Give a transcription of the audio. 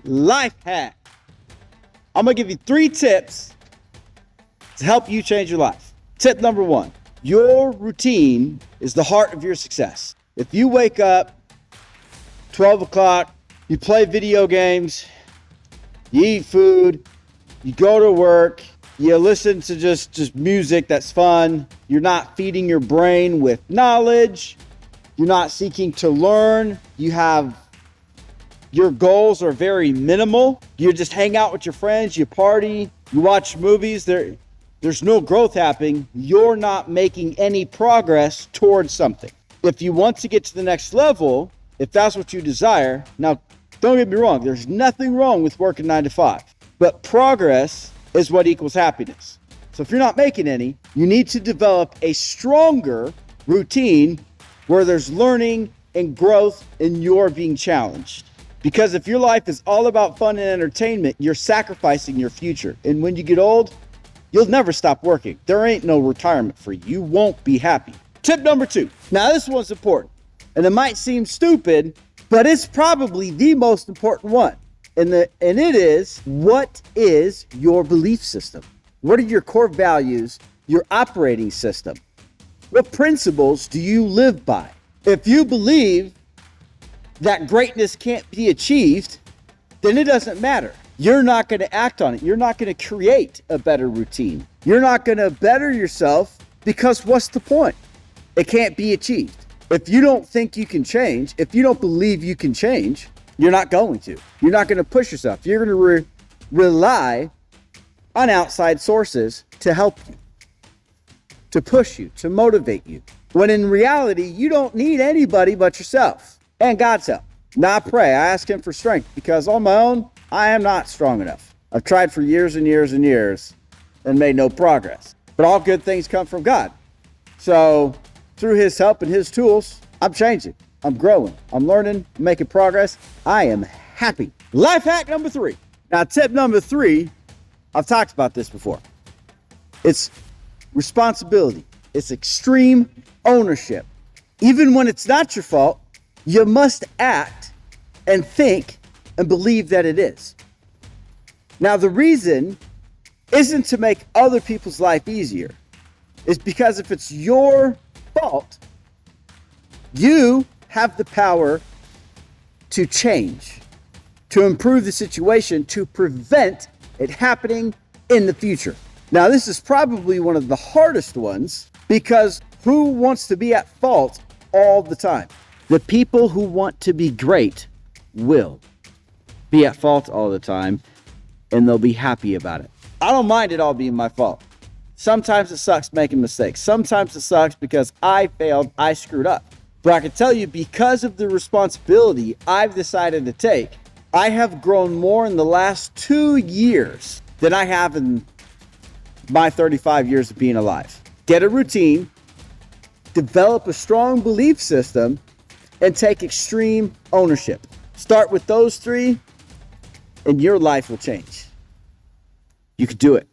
life hack. I'm going to give you 3 tips to help you change your life. Tip number 1, your routine is the heart of your success. If you wake up 12 o'clock, you play video games, you eat food, you go to work, you listen to just music that's fun, you're not feeding your brain with knowledge, you're not seeking to learn, your goals are very minimal, you just hang out with your friends, you party, you watch movies, there's no growth happening, you're not making any progress towards something. If you want to get to the next level, if that's what you desire, now don't get me wrong, there's nothing wrong with working 9 to 5, but progress is what equals happiness. So if you're not making any, you need to develop a stronger routine where there's learning and growth and you're being challenged. Because if your life is all about fun and entertainment, you're sacrificing your future. And when you get old, you'll never stop working. There ain't no retirement for you. You won't be happy. Tip number 2. Now this one's important. And it might seem stupid, but it's probably the most important one. And it is, what is your belief system? What are your core values, your operating system? What principles do you live by? If you believe that greatness can't be achieved, then it doesn't matter. You're not going to act on it. You're not going to create a better routine. You're not going to better yourself because what's the point? It can't be achieved. If you don't think you can change, if you don't believe you can change, you're not going to. You're not going to push yourself. You're going to rely on outside sources to help you, to push you, to motivate you. When in reality, you don't need anybody but yourself and God's help. Now I pray, I ask Him for strength because on my own, I am not strong enough. I've tried for years and years and years and made no progress. But all good things come from God. So through His help and His tools, I'm changing. I'm growing. I'm learning, making progress. I am happy. Life hack number 3. Now, tip number 3, I've talked about this before. It's responsibility. It's extreme ownership. Even when it's not your fault, you must act and think and believe that it is. Now, the reason isn't to make other people's life easier. It's because if it's your fault, you have the power to change, to improve the situation, to prevent it happening in the future. Now, this is probably one of the hardest ones because who wants to be at fault all the time? The people who want to be great will be at fault all the time, and they'll be happy about it. I don't mind it all being my fault. Sometimes it sucks making mistakes. Sometimes it sucks because I failed, I screwed up. But I can tell you, because of the responsibility I've decided to take, I have grown more in the last 2 years than I have in my 35 years of being alive. Get a routine, develop a strong belief system, and take extreme ownership. Start with those 3, and your life will change. You can do it.